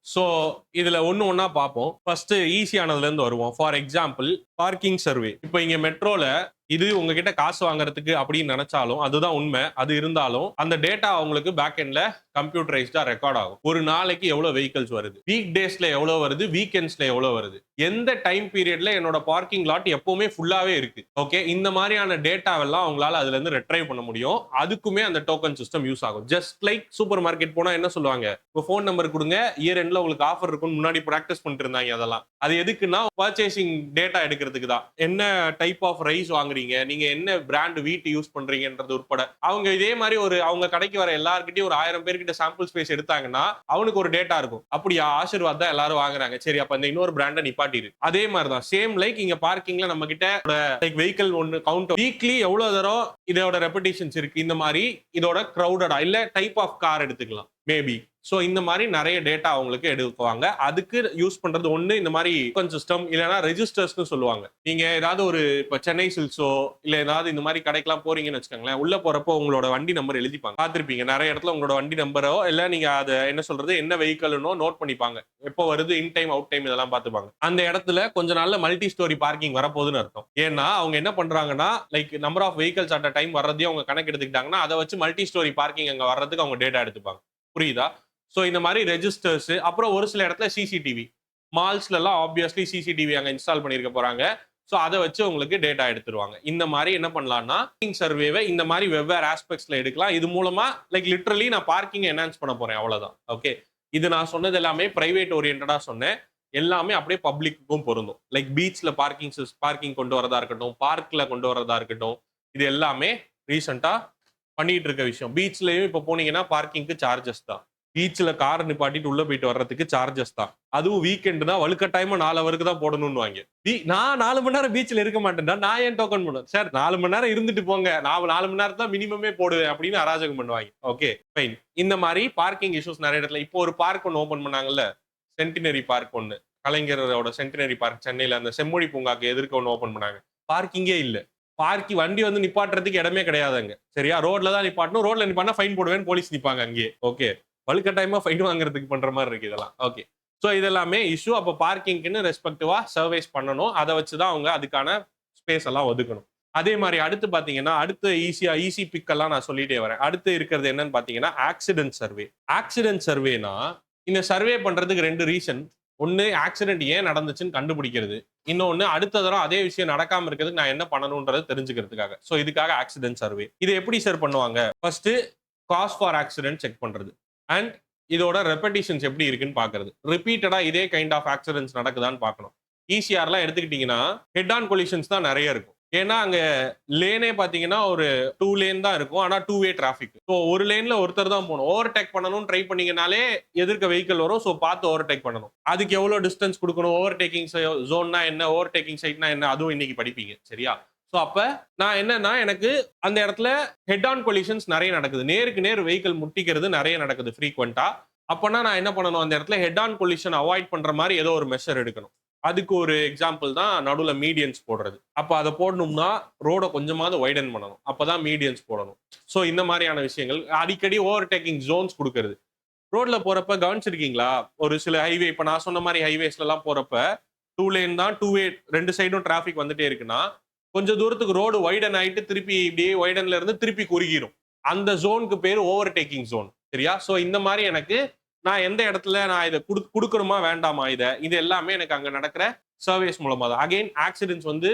So இதுல ஒண்ணா பார்ப்போம். ஃபர்ஸ்ட் ஈஸியானதுல இருந்து வருவோம். For example parking survey. இப்போ இங்க மெட்ரோல இது உங்ககிட்ட காசு வாங்குறதுக்கு அப்படின்னு நினைச்சாலும் அதுதான் உண்மை. அது இருந்தாலும் அந்த டேட்டா அவங்களுக்கு பேக் எண்ட்ல கம்ப்யூட்டரைஸ்டா ரெக்கார்ட் ஆகும். ஒரு நாளைக்கு எவ்வளவு வெஹிக்கிள்ஸ் வருது, வீக் டேஸ்ல எவ்வளவு வருது, வீக்கெண்ட்ஸ்ல எவ்வளவு வருது, எந்த டைம் பீரியட்ல என்னோட பார்க்கிங் லாட் எப்பவுமே ஃபுல்லாவே இருக்கு. ஓகே, இந்த மாதிரியான டேட்டாவெல்லாம் அவங்களால அதுல இருந்து ரெட்ரைவ் பண்ண முடியும். அதுக்குமே அந்த டோக்கன் சிஸ்டம் யூஸ் ஆகும். ஜஸ்ட் லைக் சூப்பர் மார்க்கெட் போனா என்ன சொல்லுவாங்க, உங்க ஃபோன் நம்பர் கொடுங்க, இயர் எண்ட்ல உங்களுக்கு ஆஃபர் இருக்கும்னு முன்னாடி பிராக்டிஸ் பண்ணிட்டு இருந்தாங்க. அதெல்லாம் அது எதுக்குன்னா பர்ச்சேசிங் டேட்டா எடுக்கிறதுக்கு தான். என்ன டைப் ஆஃப் ரைஸ் வாங்குறீங்க, நீங்க என்ன பிராண்ட் வீட் யூஸ் பண்றீங்கன்றது உட்பட. அவங்க இதே மாதிரி அவங்க கடைக்கு வர எல்லார்கிட்டயும் ஒரு 1000 பேர்கிட்ட சாம்பிள் ஸ்பேஸ் எடுத்தாங்கன்னா அவனுக்கு ஒரு டேட்டா இருக்கும். அப்படியா, ஆசீர்வாத் தான் எல்லாரும் வாங்குறாங்க, சரி அப்ப இந்த இன்னொரு பிராண்டை நிப்பாட்டிரு. அதே மாதிரி தான் சேம் லைக் இங்க பார்க்கிங்ல நம்ம கிட்ட லைக் வெஹிக்கிள் ஒன்னு கவுண்ட் வீக்லி எவ்வளவு தரம் இதோட ரெபடிஷன்ஸ் இருக்கு, இந்த மாதிரி இதோட கிரௌடடா இல்ல டைப் ஆஃப் கார் எடுத்துக்கலாம் மேபி. சோ இந்த மாதிரி நிறைய டேட்டா அவங்களுக்கு எடுக்குவாங்க. அதுக்கு யூஸ் பண்றது ஒண்ணு இந்த மாதிரி டோக்கன் சிஸ்டம், இல்லைன்னா ரெஜிஸ்டர்ஸ்னு சொல்லுவாங்க. நீங்க ஏதாவது ஒரு இப்ப சென்னை சில்க்ஸோ இல்ல ஏதாவது இந்த மாதிரி கடைக்கெல்லாம் போறீங்கன்னு வச்சுக்கோங்களேன், உள்ள போறப்போ உங்களோட வண்டி நம்பர் எழுதிப்பாங்க. பார்த்திருப்பீங்க நிறைய இடத்துல உங்களோட வண்டி நம்பரோ இல்ல நீங்க அதை என்ன சொல்றது என்ன வெஹிக்கிள்னோ நோட் பண்ணிப்பாங்க. எப்போ வருது, இன் டைம் அவுட் டைம் இதெல்லாம் பார்த்துப்பாங்க. அந்த இடத்துல கொஞ்ச நாள்ல மல்டி ஸ்டோரி பார்க்கிங் வரப்போகுதுன்னு அர்த்தம். ஏன்னா அவங்க என்ன பண்றாங்கன்னா like number of vehicles at time வர்றதையும் அவங்க கணக்கு எடுத்துக்கிட்டாங்கன்னா அதை வச்சு மல்டி ஸ்டோரி பார்க்கிங் அங்க வர்றதுக்கு அவங்க டேட்டா எடுத்துப்பாங்க. புரியுதா? ஸோ இந்த மாதிரி ரெஜிஸ்டர்ஸ், அப்புறம் ஒரு சில இடத்துல சிசிடிவி, மால்ஸ்ல எல்லாம் ஆப்வியஸ்லி சிசிடிவி அங்கே இன்ஸ்டால் பண்ணியிருக்க போறாங்க. ஸோ அதை வச்சு உங்களுக்கு டேட்டா எடுத்துருவாங்க. இந்த மாதிரி என்ன பண்ணலாம்னா சர்வேவை இந்த மாதிரி வெவ்வேறு ஆஸ்பெக்ட்ஸ்ல எடுக்கலாம். இது மூலமா லைக் லிட்டரலி நான் பார்க்கிங் என்ஹான்ஸ் பண்ண போறேன், அவ்வளவுதான். ஓகே, இது நான் சொன்னது எல்லாமே பிரைவேட் ஓரியன்டா சொன்னேன். எல்லாமே அப்படியே பப்ளிக்கும் பொருந்தும். லைக் பீச்ல பார்க்கிங் கொண்டு வரதா இருக்கட்டும், பார்க்ல கொண்டு வரதா இருக்கட்டும், இது எல்லாமே ரீசெண்டா பண்ணிட்டு இருக்க விஷயம். பீச்லயும் இப்ப போனீங்கன்னா பார்க்கிங்க்கு சார்ஜஸ் தான். பீச்ல கார் நிப்பாட்டிட்டு உள்ள போயிட்டு வர்றதுக்கு சார்ஜஸ் தான். அதுவும் வீக்கெண்ட் தான், வலுக்கட்டாயமா 4 ஹவருக்கு தான் போடணும்னு வாங்க. நான் 4 மணி நேரம் பீச்ல இருக்க மாட்டேன்டா, நான் ஏன் டோக்கன் பண்ணுவேன் சார்? 4 மணி நேரம் இருந்துட்டு போங்க, நான் 4 மணி நேரம் தான் மினிமமே போடுவேன் அப்படின்னு அராஜகம் பண்ணுவாங்க. Okay fine. இந்த மாதிரி பார்க்கிங் இஷ்யூஸ் நிறைய இடத்துல. இப்போ ஒரு பார்க் ஒன்று ஓபன் பண்ணாங்கல்ல, சென்டினரி பார்க் ஒன்று, கலைஞரோட சென்டினரி பார்க் சென்னையில அந்த செம்மொழி பூங்காக்கு எதிர்க்க ஒன்று ஓபன் பண்ணாங்க. பார்க்கிங்கே இல்ல. வண்டி வந்து நிப்பாட்டுறதுக்கு இடமே கிடையாதுங்க. சரியா, ரோட்ல தான் நிப்பாட்டணும். ரோட்ல நிப்பாட்டினா ஃபைன் போடுவேன், போலீஸ் நிப்பாங்க அங்கேயே. ஓகே, வலுக்கட்டாயமா ஃபைன் வாங்குறதுக்கு பண்ற மாதிரி இருக்கு இதெல்லாம். ஓகே, ஸோ இதெல்லாமே இஷ்யூ. அப்போ பார்க்கிங்க்குன்னு ரெஸ்பெக்டிவா சர்வேஸ் பண்ணணும். அதை வச்சுதான் அவங்க அதுக்கான ஸ்பேஸ் எல்லாம் ஒதுக்கணும். அதே மாதிரி அடுத்து பாத்தீங்கன்னா அடுத்து ஈஸி பிக் எல்லாம் நான் சொல்லிட்டே வரேன். அடுத்து இருக்கிறது என்னன்னு பாத்தீங்கன்னா ஆக்சிடென்ட் சர்வே. ஆக்சிடென்ட் சர்வேனா இந்த சர்வே பண்றதுக்கு 2 ரீசன். ஒன்னு, ஆக்சிடென்ட் ஏன் நடந்துச்சுன்னு கண்டுபிடிக்கிறது. இன்னொன்னு, அடுத்த தடவை அதே விஷயம் நடக்காம இருக்கிறதுக்கு நான் என்ன பண்ணணும்ன்றது தெரிஞ்சுக்கிறதுக்காக. ஸோ இதுக்காக ஆக்சிடென்ட் சர்வே. இது எப்படி சார் பண்ணுவாங்க? First cause for accident check பண்றது அண்ட் இதோட ரெப்படிஷன்ஸ் எப்படி இருக்குன்னு பாக்குறது. ரிப்பீட்டடா இதே கைண்ட் ஆஃப் ஆக்சிடென்ட்ஸ் நடக்குதான்னு பார்க்கணும். ஈசிஆர்லாம் எடுத்துக்கிட்டீங்கன்னா ஹெட் ஆன் கொலிஷன்ஸ் தான் நிறைய இருக்கும். ஏன்னா அங்க லேனே பாத்தீங்கன்னா ஒரு 2 லேன் தான் இருக்கும், ஆனா 2 வே டிராபிக். ஸோ ஒரு லேன்ல ஒருத்தர் தான் போகணும். ஓவர்டேக் பண்ணணும்னு ட்ரை பண்ணீங்கனாலே எதிர்க்க வெஹிக்கிள் வரும். ஸோ பார்த்து ஓவர்டேக் பண்ணணும். அதுக்கு எவ்வளவு டிஸ்டன்ஸ் கொடுக்கணும், ஓவர்டேக்கிங் ஜோன்னா என்ன, ஓவர்டேக்கிங் சைட்னா என்ன, அதுவும் இன்னைக்கு படிப்பீங்க. சரியா? ஸோ அப்ப நான் என்னன்னா எனக்கு அந்த இடத்துல ஹெட் ஆன் கொலிஷன்ஸ் நிறைய நடக்குது, நேருக்கு நேர் வெஹிக்கிள் முட்டிக்கிறது நிறைய நடக்குது ஃப்ரீக்வெண்டா. அப்பனா நான் என்ன பண்ணணும், அந்த இடத்துல ஹெட் ஆன் கொலிஷன் அவாய்ட் பண்ற மாதிரி ஏதோ ஒரு மெஷர் எடுக்கணும். அதுக்கு ஒரு எக்ஸாம்பிள் தான் நடுவில் மீடியன்ஸ் போடுறது. அப்ப அதை போடணும்னா ரோட கொஞ்சமாவது வைடன் பண்ணணும், அப்பதான் மீடியன்ஸ் போடணும். ஸோ இந்த மாதிரியான விஷயங்கள். அடிக்கடி ஓவர்டேக்கிங் ஜோன்ஸ் கொடுக்கறது. ரோட்ல போறப்ப கவனிச்சிருக்கீங்களா, ஒரு சில ஹைவே, இப்ப நான் சொன்ன மாதிரி ஹைவேஸ்ல எல்லாம் போறப்ப 2 லேன் தான், 2 வே, 2 சைடும் டிராபிக் வந்துட்டே இருக்குன்னா கொஞ்சம் தூரத்துக்கு ரோடு வைடன் ஆயிட்டு திருப்பி இப்படியே வைடன்ல இருந்து திருப்பி குறுகிரும். அந்த ஜோனுக்கு பேர் ஓவர்டேக்கிங் ஜோன். சரியா? ஸோ இந்த மாதிரி எனக்கு நான் எந்த இடத்துல நான் இதை கொடுக்கணுமா வேண்டாமா, இது எல்லாமே எனக்கு அங்க நடக்கிற சர்வேஸ் மூலமா தான். அகைன் ஆக்சிடென்ட்ஸ் வந்து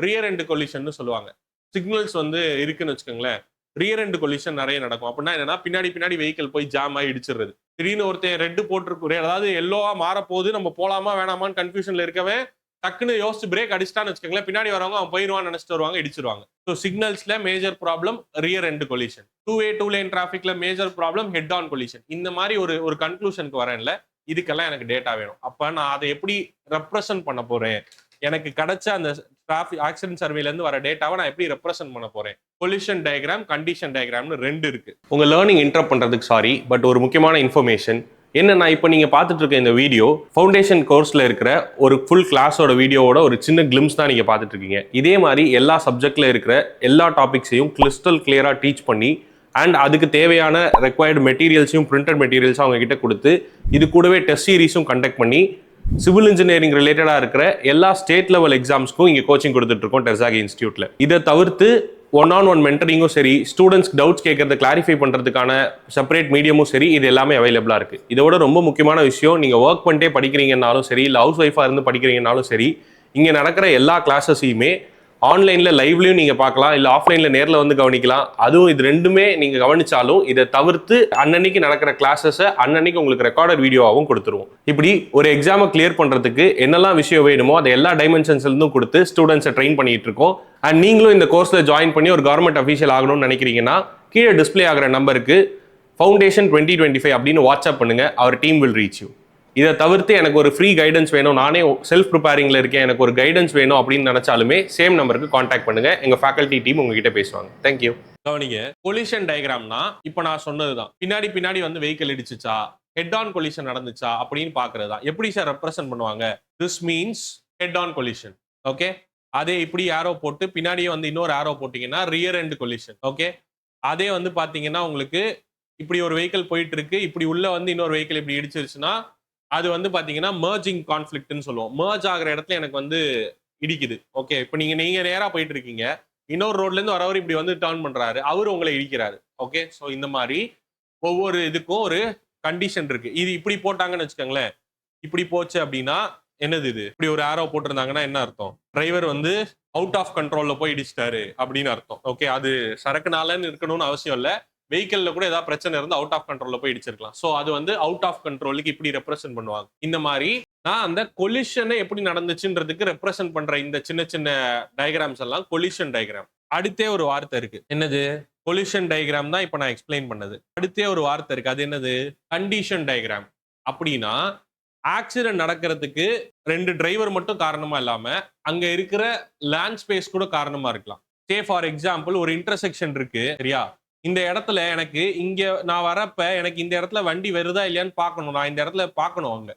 ரியர் எண்ட் கொலிஷன் சொல்லுவாங்க. சிக்னல்ஸ் வந்து இருக்குன்னு வச்சுக்கோங்களேன், ரியர் எண்ட் கொலிஷன் நிறைய நடக்கும். அப்படின்னா என்னன்னா பின்னாடி வெஹிக்கிள் போய் ஜாம் ஆகி இடிச்சிடுறது. திடீர்னு ஒருத்தன் ரெட் போட்டிருக்கு, அதாவது எல்லோவா மாறப்போகுது, நம்ம போலாமா வேணாமான்னு கன்ஃபியூஷன்ல இருக்கவே டக்குன்னு யோசிச்சு பிரேக் அடிச்சிட்டான்னு வச்சுக்கோங்களேன், பின்னாடி வரவங்க அவன் போயிடுவான்னு நினைச்சிட்டு வருவாங்க, இடிச்சிருவாங்க. ஸோ சிக்னல்ஸ்ல major problem rear end collision. 2 lane டிராபிக்ல major problem head on collision. இந்த மாதிரி ஒரு கன்க்ளூஷனுக்கு வரேன்ல, இதுக்கெல்லாம் எனக்கு டேட்டா வேணும். அப்ப நான் அதை எப்படி ரெப்ரசன்ட் பண்ண போறேன், எனக்கு கிடைச்ச அந்த டிராபிக் ஆக்சிடென்ட் சர்வேல இருந்து வர டேட்டாவை நான் எப்படி ரெப்ரசன்ட் பண்ண போறேன். கொலிஷன் டயக்ராம், கண்டிஷன் டயக்ராம்னு 2 இருக்கு. உங்க லேர்னிங் இன்டரப்ட் பண்றதுக்கு சாரி, பட் ஒரு முக்கியமான இன்ஃபர்மேஷன் என்னன்னா, இப்போ நீங்க பார்த்துட்டு இருக்க இந்த வீடியோ ஃபவுண்டேஷன் கோர்ஸ்ல இருக்கிற ஒரு ஃபுல் கிளாஸோட வீடியோவோட ஒரு சின்ன கிளிம்ஸ் தான் நீங்க பார்த்துட்டு இருக்கீங்க. இதே மாதிரி எல்லா சப்ஜெக்ட்ல இருக்கிற எல்லா டாபிக்ஸையும் கிறிஸ்டல் கிளியரா டீச் பண்ணி அண்ட் அதுக்கு தேவையான ரெக்வயர்டு மெட்டீரியல்ஸையும் பிரிண்டட் மெட்டீரியல்ஸும் அவங்க கிட்ட கொடுத்து இது கூடவே டெஸ்ட் சீரிஸும் கண்டக்ட் பண்ணி சிவில் இன்ஜினியரிங் ரிலேட்டடாக இருக்கிற எல்லா ஸ்டேட் லெவல் எக்ஸாம்ஸ்க்கும் இங்கே கோச்சிங் கொடுத்துட்டு இருக்கோம் டெர்சாகி இன்ஸ்டியூட்ல. இதை தவிர்த்து ஒன் மென்டரிங்கும் சரி, ஸ்டூடெண்ட்ஸ் டவுட்ஸ் கேட்கறத கிளாரிஃபை பண்றதுக்கான செப்பரேட் மீடியமும் சரி, இது எல்லாமே அவைலபிளா இருக்கு. இதோட ரொம்ப முக்கியமான விஷயம், நீங்க ஒர்க் பண்ணிட்டே படிக்கிறீங்கன்னாலும் சரி, இல்லை ஹவுஸ் ஒய்ஃபா இருந்து படிக்கிறீங்கன்னாலும் சரி, இங்க நடக்கிற எல்லா கிளாஸஸையுமே ஆன்லைன்ல லைவ்லயும் நீங்க பார்க்கலாம், இல்ல ஆஃப்லைன்ல நேர்ல வந்து கவனிக்கலாம். அதுவும் இது ரெண்டுமே நீங்க கவனிச்சாலும் இதை தவிர்த்து அன்னன்னைக்கு நடக்கிற கிளாஸஸை அன்னன்னைக்கு உங்களுக்கு ரெக்கார்டட் வீடியோவாகவும் கொடுத்துருவோம். இப்படி ஒரு எக்ஸாமை கிளியர் பண்றதுக்கு என்னெல்லாம் விஷயம் வேணுமோ அதை எல்லா டைமென்ஷன்ஸ்ல இருந்தும் கொடுத்து ஸ்டூடெண்ட்ஸை ட்ரெயின் பண்ணிட்டு இருக்கோம். அண்ட் நீங்களும் இந்த கோர்ஸ்ல ஜாயின் பண்ணி ஒரு கவர்மெண்ட் அஃபீஷியல் ஆகணும்னு நினைக்கிறீங்கன்னா கீழே டிஸ்பிளே ஆகிற நம்பருக்கு ஃபவுண்டேஷன் 2025 அப்படின்னு வாட்ஸ்அப் பண்ணுங்க. Our team will reach you. இதை தவிர்த்து எனக்கு ஒரு ஃப்ரீ கைடன்ஸ் வேணும், நானே செல்ஃப் ப்ரிப்பேரிங்ல இருக்கேன், எனக்கு ஒரு கைடன்ஸ் வேணும் அப்படின்னு நினைச்சாலுமே சேம் நம்பருக்கு கான்டாக்ட் பண்ணுங்க. எங்க ஃபேக்கல்டி டீம் உங்ககிட்ட பேசுவாங்க. தேங்க்யூ. கவனிங்க, கொலிஷன் டயக்ராம்னா இப்போ நான் சொன்னதுதான். பின்னாடி வந்து வெஹிக்கிள் இடிச்சுச்சா, ஹெட் ஆன் கொலிஷன் நடந்துச்சா அப்படின்னு பாக்குறது தான். எப்படி சார் ரெப்ரசென்ட் பண்ணுவாங்க? This means head on collision. Okay, அதே இப்படி ஆரோ போட்டு பின்னாடியே வந்து இன்னொரு ஆரோ போட்டீங்கன்னா ரியர் எண்ட் கொலிஷன். ஓகே, அதே வந்து பாத்தீங்கன்னா உங்களுக்கு இப்படி ஒரு வெஹிக்கிள் போயிட்டு இருக்கு, இப்படி உள்ள வந்து இன்னொரு வெஹிக்கிள் இப்படி இடிச்சிருச்சுன்னா அது வந்து பாத்தீங்கன்னா மர்ஜிங் கான்ஃபிளிக்ட்னு சொல்லுவோம். மர்ஜ் ஆகிற இடத்துல எனக்கு வந்து இடிக்குது. ஓகே, இப்போ நீங்க நேரா போயிட்டு இருக்கீங்க, இன்னொரு ரோட்ல இருந்து வரவர் இப்படி வந்து டர்ன் பண்றாரு, அவரு உங்களை இடிக்கிறாரு. ஓகே, ஸோ இந்த மாதிரி ஒவ்வொரு இதுக்கும் ஒரு கண்டிஷன் இருக்கு. இது இப்படி போட்டாங்கன்னு வச்சுக்கோங்களேன், இப்படி போச்சு அப்படின்னா என்னது இது? இப்படி ஒரு ஆரோ போட்டிருந்தாங்கன்னா என்ன அர்த்தம்? டிரைவர் வந்து அவுட் ஆஃப் கண்ட்ரோல்ல போய் இடிச்சிட்டாரு அப்படின்னு அர்த்தம். ஓகே, அது சரக்குனாலன்னு இருக்கணும்னு அவசியம் இல்லை. வெஹிக்கிள்ல கூட ஏதாவது பிரச்சனை இருந்து அவுட் ஆஃப் கண்ட்ரோல்ல போய் இடிச்சிருக்கலாம். ஸோ அது வந்து அவுட் ஆஃப் கண்ட்ரோலுக்கு இப்படி ரெப்ரசென்ட் பண்ணுவாங்க. இந்த மாதிரி நான் அந்த கொலிஷனை எப்படி நடந்துச்சுன்றதுக்கு ரெப்ரசென்ட் பண்ற இந்த சின்ன சின்ன டயக்ராம்ஸ் எல்லாம் கொலிஷன் டயக்ராம். அடுத்தே ஒரு வார்த்தை இருக்கு, என்னது? கொலிஷன் டயக்ராம் தான் இப்போ நான் எக்ஸ்பிளைன் பண்ணது. அடுத்தே ஒரு வார்த்தை இருக்கு, அது என்னது? Condition diagram. அப்படின்னா ஆக்சிடென்ட் நடக்கிறதுக்கு ரெண்டு டிரைவர் மட்டும் காரணமா இல்லாம அங்க இருக்கிற லேண்ட் ஸ்பேஸ் கூட காரணமா இருக்கலாம். சே ஃபார் எக்ஸாம்பிள் ஒரு இன்டர்செக்ஷன் இருக்கு, சரியா? இந்த இடத்துல எனக்கு இங்க நான் வரப்ப எனக்கு இந்த இடத்துல வண்டி வருதா இல்லையான்னு பார்க்கணும். நான் இந்த இடத்துல பார்க்கணும்.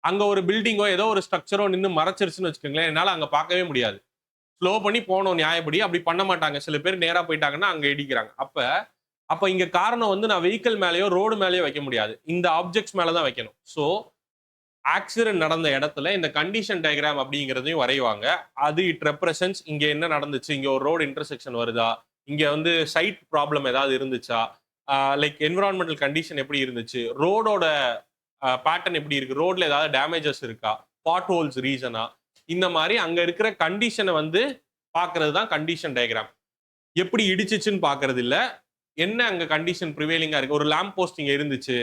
அங்க ஒரு பில்டிங்கோ ஏதோ ஒரு ஸ்ட்ரக்சரோ நின்று மறைச்சிருச்சுன்னு வச்சுக்கோங்களேன், என்னால அங்க பார்க்கவே முடியாது. ஸ்லோ பண்ணி போகணும் நியாயப்படி. அப்படி பண்ண மாட்டாங்க. சில பேர் நேரா போயிட்டாங்கன்னா அங்க இடிக்கிறாங்க. அப்ப இங்க காரணம் வந்து நான் வெஹிக்கிள் மேலேயோ ரோடு மேலேயோ வைக்க முடியாது, இந்த ஆப்ஜெக்ட்ஸ் மேலதான் வைக்கணும். ஸோ ஆக்சிடென்ட் நடந்த இடத்துல இந்த கண்டிஷன் டயக்ராம் அப்படிங்கிறதையும் வரைவாங்க. அது இட் ரெப்ரசன்ஸ் இங்க என்ன நடந்துச்சு, இங்க ஒரு ரோடு இன்டர்செக்ஷன் வருதா, இங்க வந்து சைட் ப்ராப்ளம் ஏதாவது இருந்துச்சா, லைக் என்விரான்மெண்டல் கண்டிஷன் எப்படி இருந்துச்சு, ரோடோட பேட்டர்ன் எப்படி இருக்கு, ரோட்ல ஏதாவது டேமேஜஸ் இருக்கா, பாட் ஹோல்ஸ் ரீசனா, இந்த மாதிரி அங்க இருக்கிற கண்டிஷனை வந்து பாக்குறது தான் கண்டிஷன் டயக்ராம். எப்படி இடிச்சிச்சுன்னு பாக்குறது இல்ல, என்ன அங்க கண்டிஷன் ப்ரிவேலிங்கா இருக்கு. ஒரு லேம்ப் போஸ்ட் இங்க இருந்துச்சு,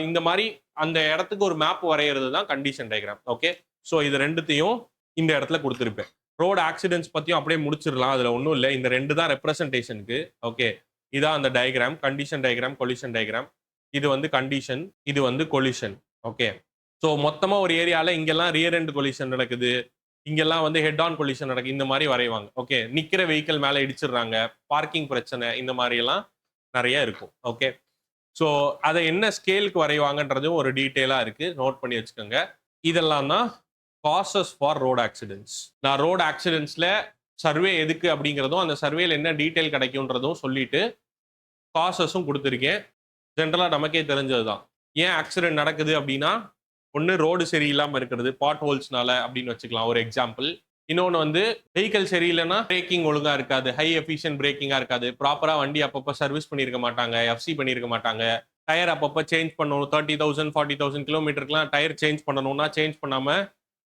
இந்த மாதிரி அந்த இடத்துக்கு ஒரு மேப் வரைகிறது தான் கண்டிஷன் டயக்ராம். ஓகே, ஸோ இது ரெண்டுத்தையும் இந்த இடத்துல கொடுத்துருப்பேன். ரோடு ஆக்சிடென்ட்ஸ் பத்தியும் அப்படியே முடிச்சிடலாம், அதுல ஒன்றும் இல்லை. இந்த ரெண்டு தான் ரெப்ரசன்டேஷனுக்கு. ஓகே, இதான் அந்த diagram, condition diagram, collision diagram. இது வந்து கண்டிஷன், இது வந்து கொலிஷன். ஓகே, ஸோ மொத்தமா ஒரு ஏரியால இங்கெல்லாம் ரியர் எண்ட் கொலிஷன் நடக்குது, இங்கெல்லாம் வந்து ஹெட் ஆன் கொலிஷன் நடக்குது, இந்த மாதிரி வரைவாங்க. ஓகே, நிக்கிற வெஹிக்கிள் மேல இடிச்சிடுறாங்க, பார்க்கிங் பிரச்சனை, இந்த மாதிரி எல்லாம் நிறைய இருக்கும். ஓகே, ஸோ அதை என்ன ஸ்கேலுக்கு வரைவாங்கன்றதும் ஒரு டீட்டெயிலா இருக்கு, நோட் பண்ணி வச்சுக்கோங்க. இதெல்லாம் தான் காசஸ் ஃபார் ரோட் ஆக்சிடென்ட்ஸ். நான் ரோட் ஆக்சிடென்ட்ஸ்ல சர்வே எதுக்கு அப்படிங்கிறதும் அந்த சர்வேல என்ன டீட்டெயில் கிடைக்கும்ன்றதும் சொல்லிட்டு காசஸும் கொடுத்துருக்கேன். ஜென்ரலாக நமக்கே தெரிஞ்சது தான். ஏன் ஆக்சிடென்ட் நடக்குது அப்படின்னா, ஒன்று ரோடு சரியில்லாமல் இருக்கிறது, பாட் ஹோல்ஸ்னால அப்படின்னு வச்சுக்கலாம் ஒரு எக்ஸாம்பிள். இன்னொன்று வந்து வெஹிக்கிள் சரியில்லைன்னா பிரேக்கிங் ஒழுங்கா இருக்காது, ஹை எஃபிஷியன்ட் பிரேக்கிங்கா இருக்காது, ப்ராப்பரா வண்டி அப்பப்போ சர்வீஸ் பண்ணியிருக்க மாட்டாங்க, எஃப்சி பண்ணியிருக்க மாட்டாங்க, டயர் அப்பப்போ சேஞ்ச் பண்ணணும். 30,000 40,000 கிலோமீட்டருக்குலாம் டயர் சேஞ்ச் பண்ணணும்னா சேஞ்ச் பண்ணாம